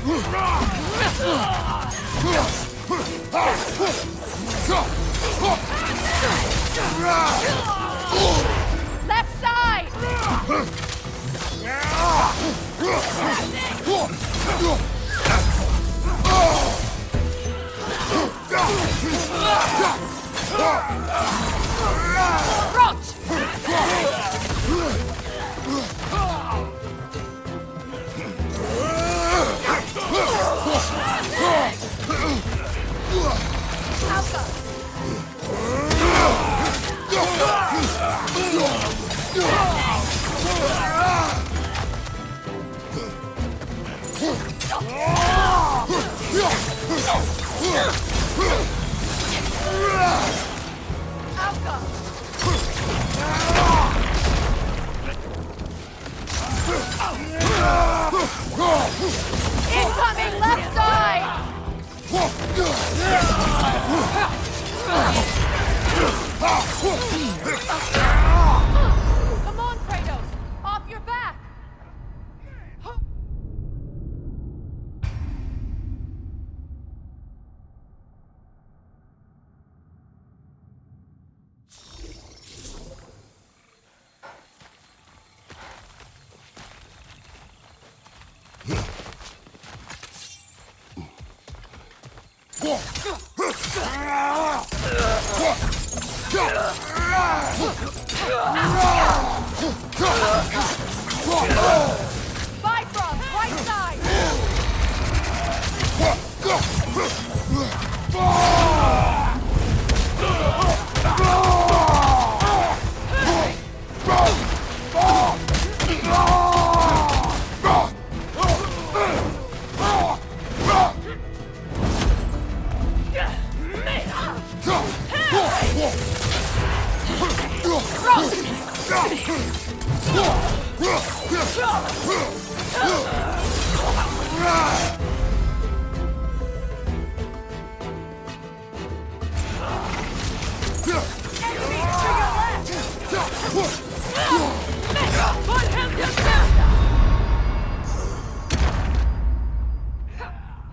Left side! Incoming left side! Come on, Kratos! Off your back! Bifrost, right side!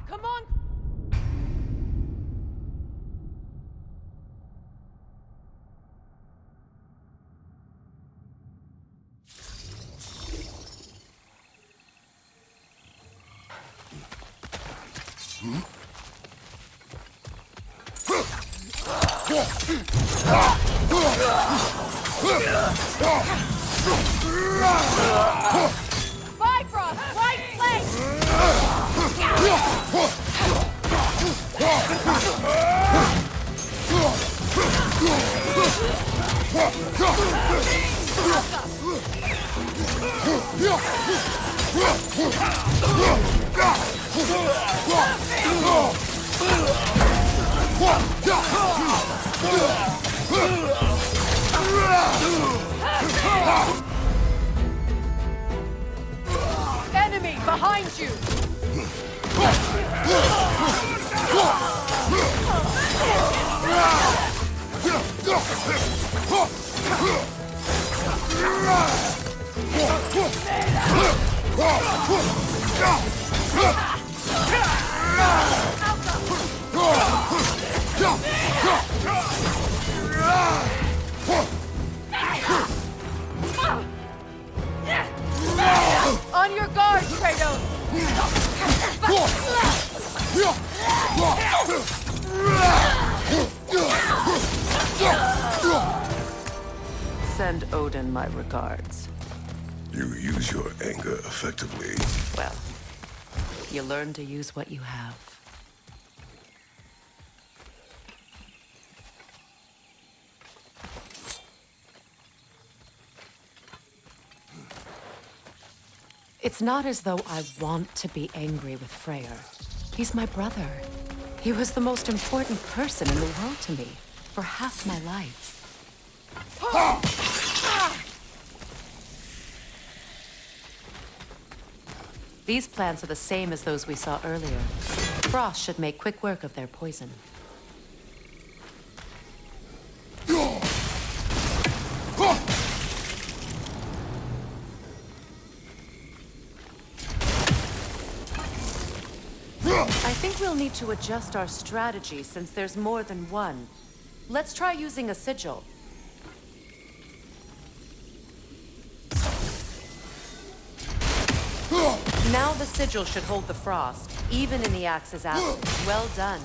Come on! Bifrost, right flank! Enemy behind you! On your guard, Kratos! Send Odin my regards. You use your anger effectively. Well, you learn to use what you have. It's not as though I want to be angry with Freyr. He's my brother. He was the most important person in the world to me for half my life. These plants are the same as those we saw earlier. Frost should make quick work of their poison. I think we'll need to adjust our strategy since there's more than one. Let's try using a sigil. Now the sigil should hold the frost, even in the axe's absence. Well done.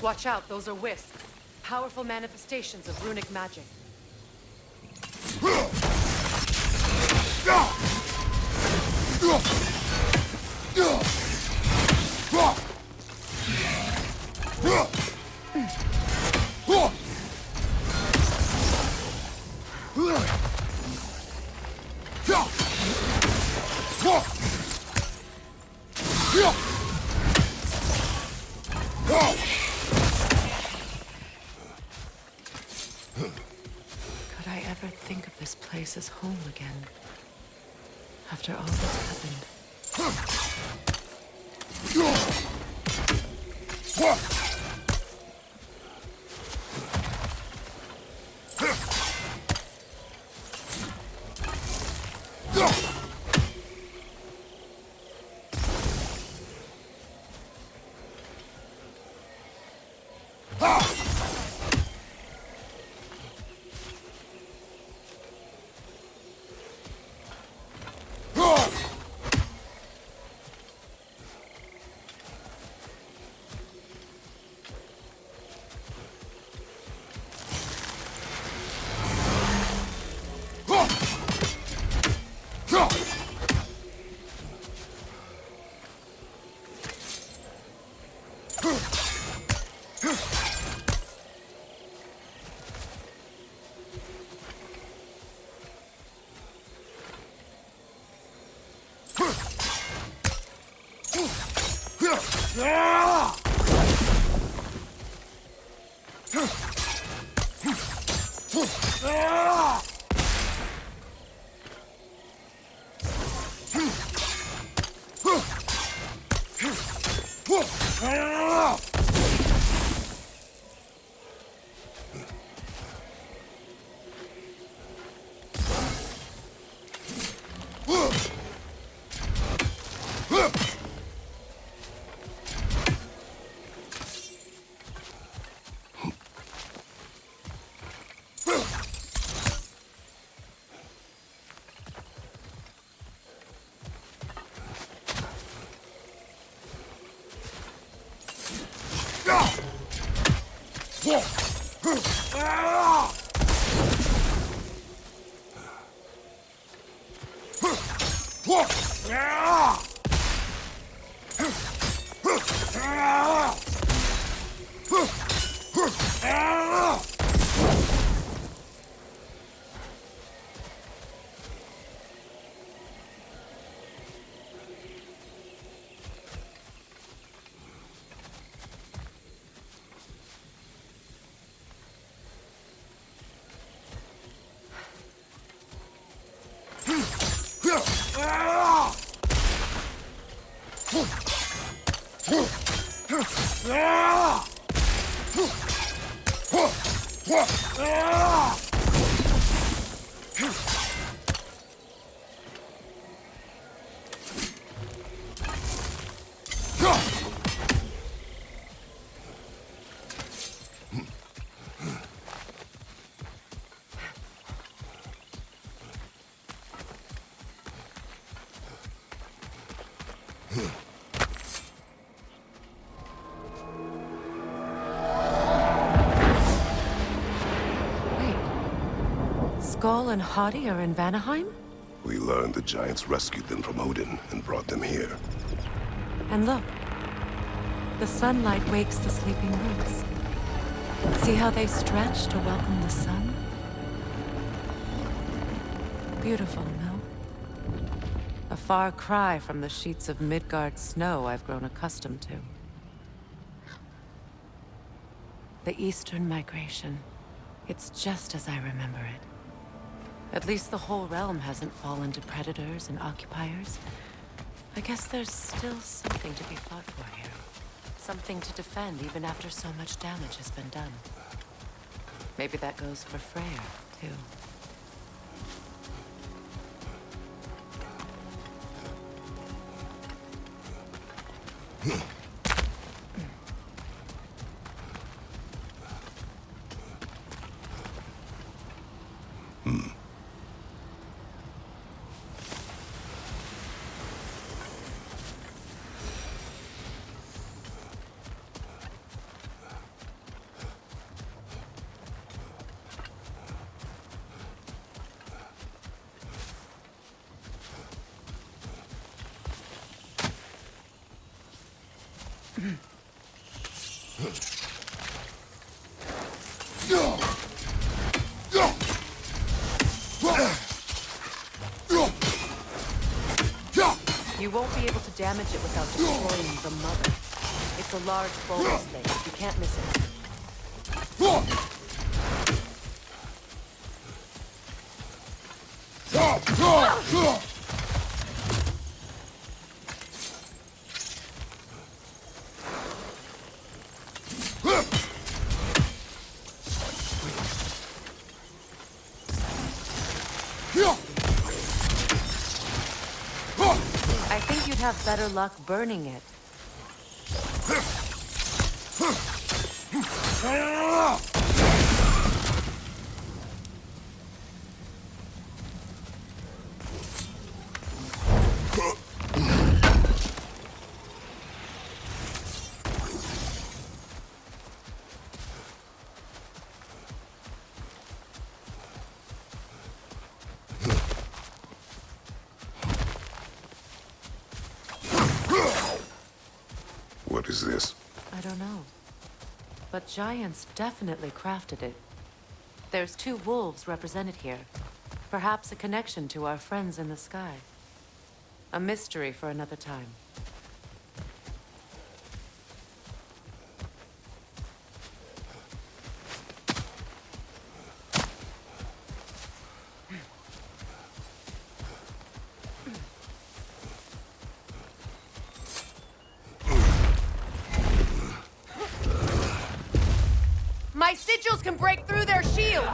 Watch out, those are wisps. Powerful manifestations of runic magic. Could I ever think of this place as home again? After all that's happened. Skull and Hadi are in Vanaheim? We learned the giants rescued them from Odin and brought them here. And look, The sunlight wakes the sleeping roots. See how they stretch to welcome the sun? Beautiful, no? A far cry from the sheets of Midgard snow I've grown accustomed to. The Eastern migration. It's just as I remember it. At least the whole realm hasn't fallen to predators and occupiers. I guess there's still something to be fought for here. Something to defend even after so much damage has been done. Maybe that goes for Freyr, too. You won't be able to damage it without destroying the mother. It's a large bulbous thing. You can't miss it. I think you'd have better luck burning it. What is this? I don't know. But giants definitely crafted it. There's 2 wolves represented here. Perhaps a connection to our friends in the sky. A mystery for another time. My sigils can break through their shields!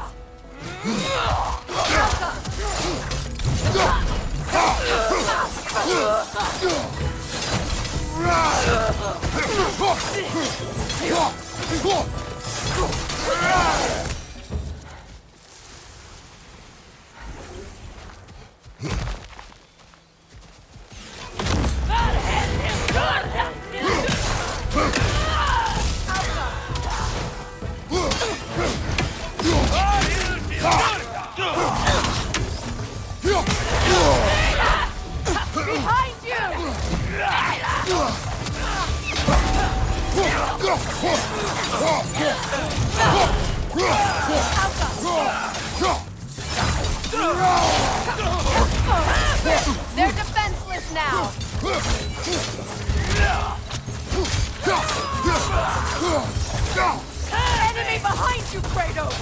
Behind They're defenseless now! Enemy behind you, Kratos!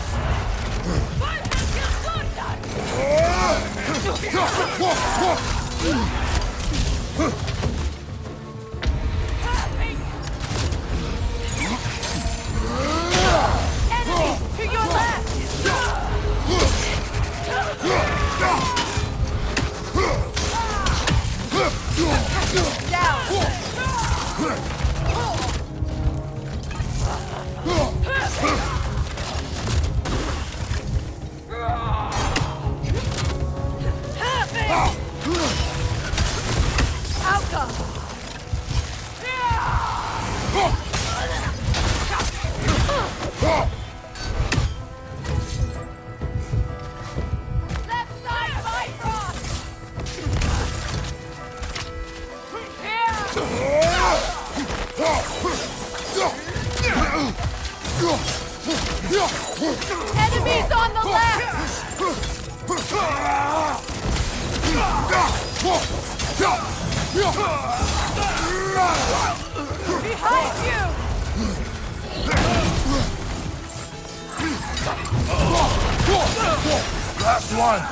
Enemy to your left! Down! Enemies on the left! Behind you! Last one!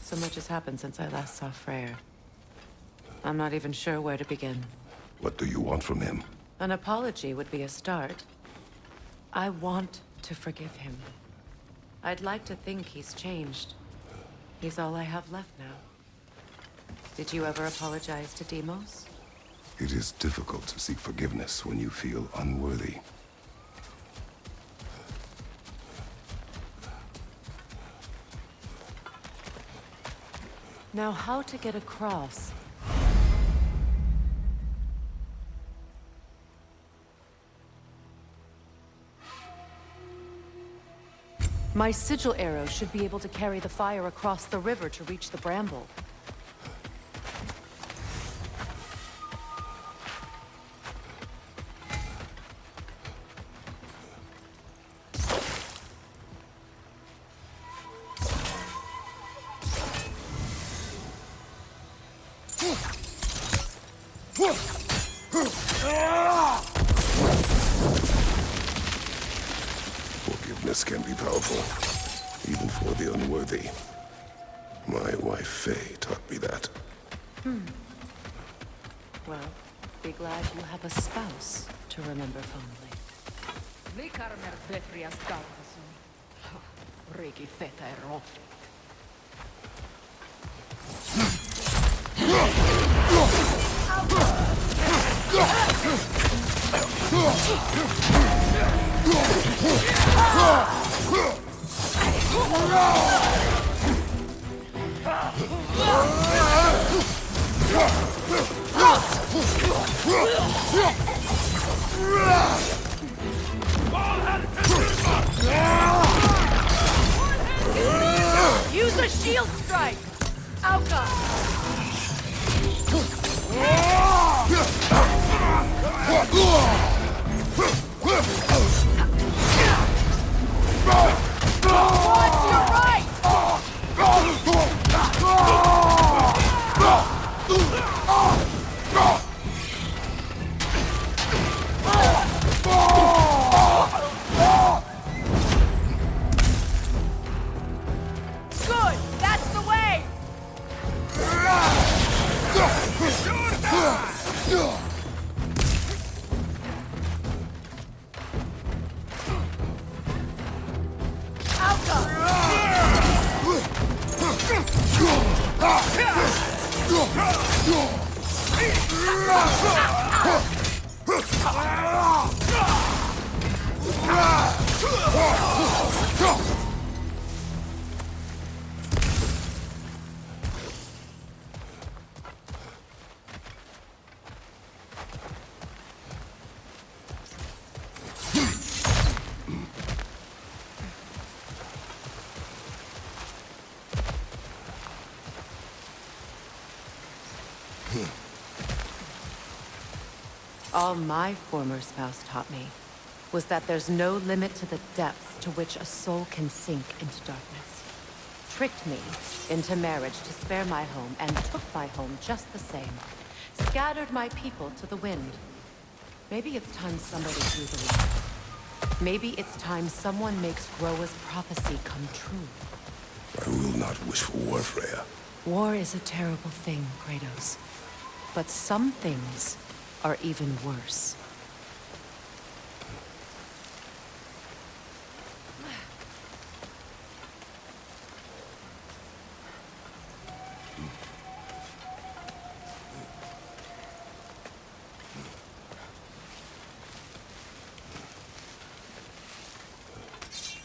So much has happened since I last saw Freyr. I'm not even sure where to begin. What do you want from him? An apology would be a start. I want to forgive him. I'd like to think he's changed. He's all I have left now. Did you ever apologize to Deimos? It is difficult to seek forgiveness when you feel unworthy. Now, how to get across? My sigil arrow should be able to carry the fire across the river to reach the bramble. Forgiveness can be powerful, even for the unworthy. My wife Faye taught me that. Well, be glad you have a spouse to remember fondly. Use a shield strike! Alka! Watch your right! Good! That's the way! All my former spouse taught me was that there's no limit to the depths to which a soul can sink into darkness. Tricked me into marriage to spare my home and took my home just the same. Scattered my people to the wind. Maybe it's time somebody drew the line. Maybe it's time someone makes Groa's prophecy come true. I will not wish for war, Freya. War is a terrible thing, Kratos. But some things are even worse.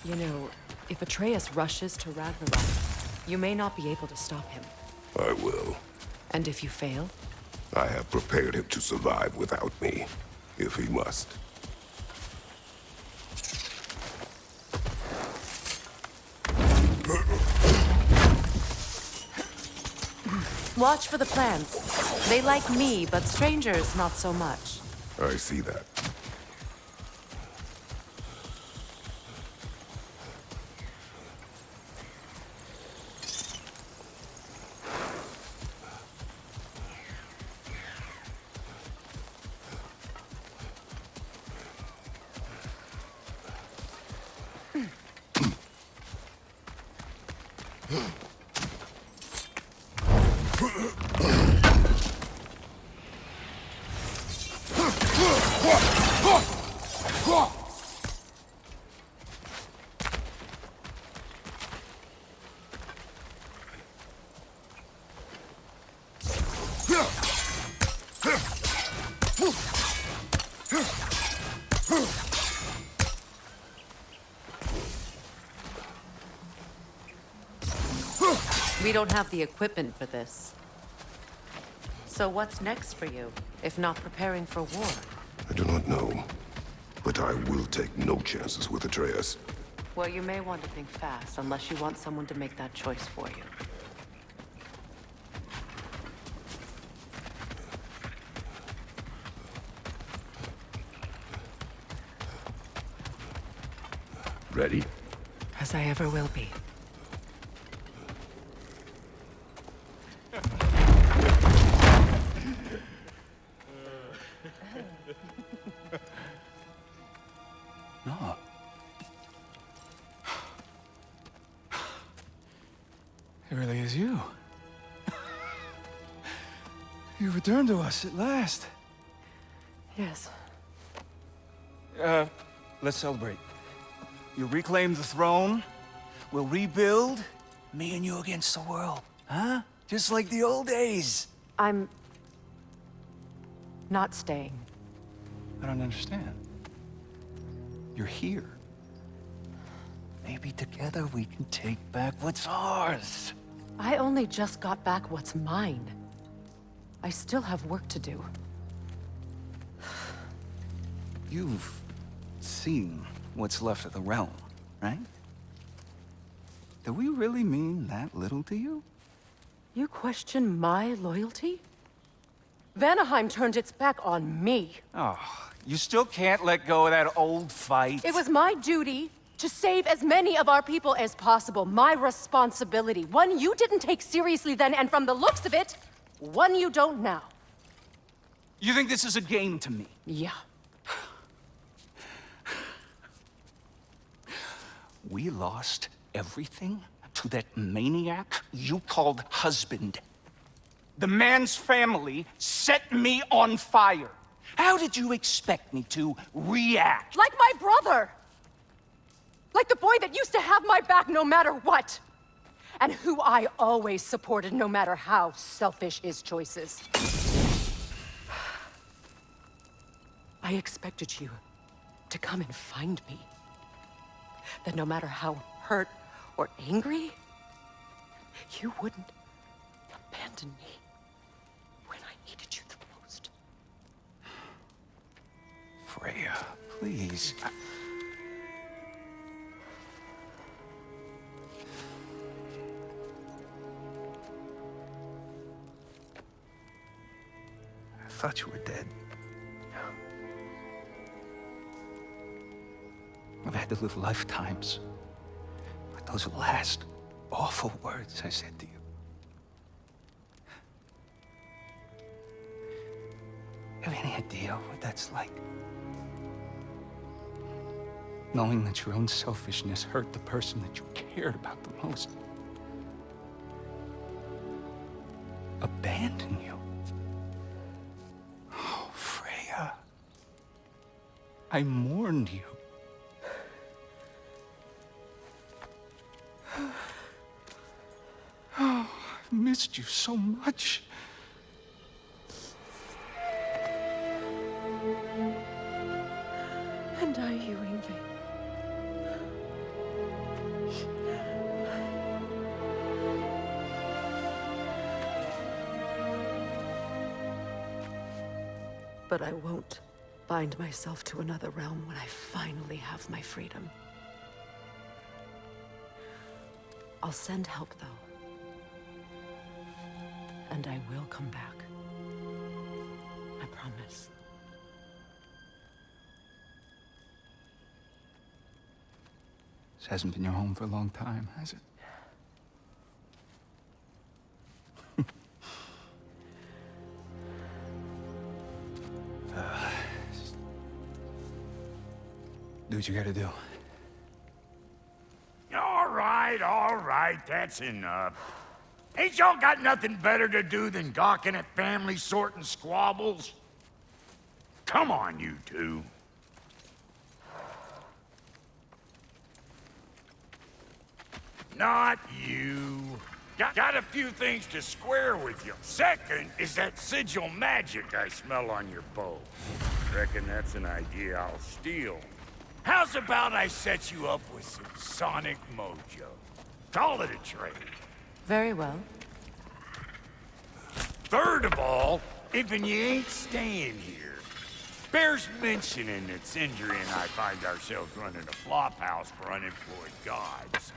You know, if Atreus rushes to Ragnarok, you may not be able to stop him. I will. And if you fail? I have prepared him to survive without me, if he must. Watch for the plants. They like me, but strangers not so much. I see that. We don't have the equipment for this. So what's next for you, if not preparing for war? I do not know, but I will take no chances with Atreus. Well, you may want to think fast, unless you want someone to make that choice for you. Ready? As I ever will be. No. It really is you. You returned to us at last. Yes. Let's celebrate. You reclaim the throne. We'll rebuild. Me and you against the world. Huh? Just like the old days. I'm... not staying. I don't understand. You're here. Maybe together we can take back what's ours. I only just got back what's mine. I still have work to do. You've seen what's left of the realm, right? Do we really mean that little to you? You question my loyalty? Vanaheim turned its back on me. Oh, you still can't let go of that old fight? It was my duty to save as many of our people as possible. My responsibility. One you didn't take seriously then, and from the looks of it, one you don't now. You think this is a game to me? Yeah. We lost everything to that maniac you called husband. The man's family set me on fire. How did you expect me to react? Like my brother! Like the boy that used to have my back no matter what! And who I always supported no matter how selfish his choices. I expected you to come and find me. That no matter how hurt or angry, you wouldn't abandon me when I needed you the most. Freya, please. I thought you were dead. I've had to live lifetimes with those last awful words I said to you. Have any idea what that's like? Knowing that your own selfishness hurt the person that you cared about the most. Abandon you. Oh, Freya. I mourned you. Oh, I've missed you so much. And are you, Ingvi? But I won't bind myself to another realm when I finally have my freedom. I'll send help, though. And I will come back. I promise. This hasn't been your home for a long time, has it? Do what you gotta do. All right, that's enough. Ain't y'all got nothing better to do than gawking at family sorting squabbles? Come on, you two. Not you. Got a few things to square with you. Second is that sigil magic I smell on your bow. Reckon that's an idea I'll steal. How's about I set you up with some sonic mojo? Call it a trade. Very well. Third of all, if you ain't staying here, bears mentioning that Sindri and I find ourselves running a flop house for unemployed gods.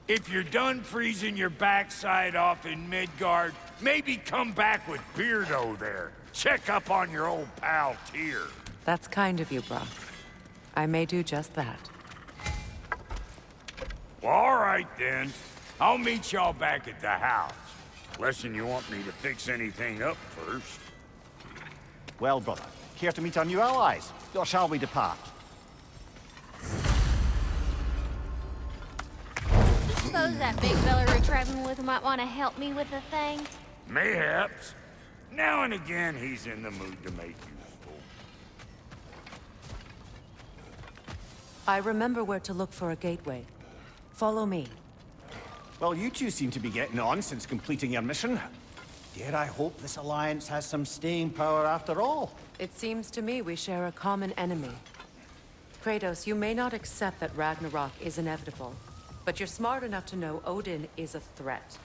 If you're done freezing your backside off in Midgard, maybe come back with Beardo there. Check up on your old pal Tyr. That's kind of you, Brock. I may do just that. Well, all right then. I'll meet y'all back at the house. Unless you want me to fix anything up first. Well, brother, care to meet our new allies? Or shall we depart? Suppose that big fella we're traveling with might want to help me with a thing. Mayhaps. Now and again, he's in the mood to make useful. I remember where to look for a gateway. Follow me. Well, you two seem to be getting on since completing your mission. Dare I hope this alliance has some staying power after all? It seems to me we share a common enemy. Kratos, you may not accept that Ragnarok is inevitable, but you're smart enough to know Odin is a threat.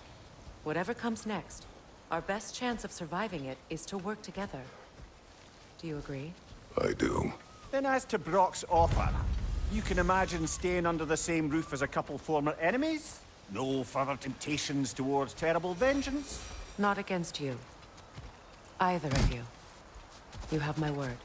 Whatever comes next, our best chance of surviving it is to work together. Do you agree? I do. Then as to Brock's offer, you can imagine staying under the same roof as a couple former enemies? No further temptations towards terrible vengeance? Not against you. Either of you. You have my word.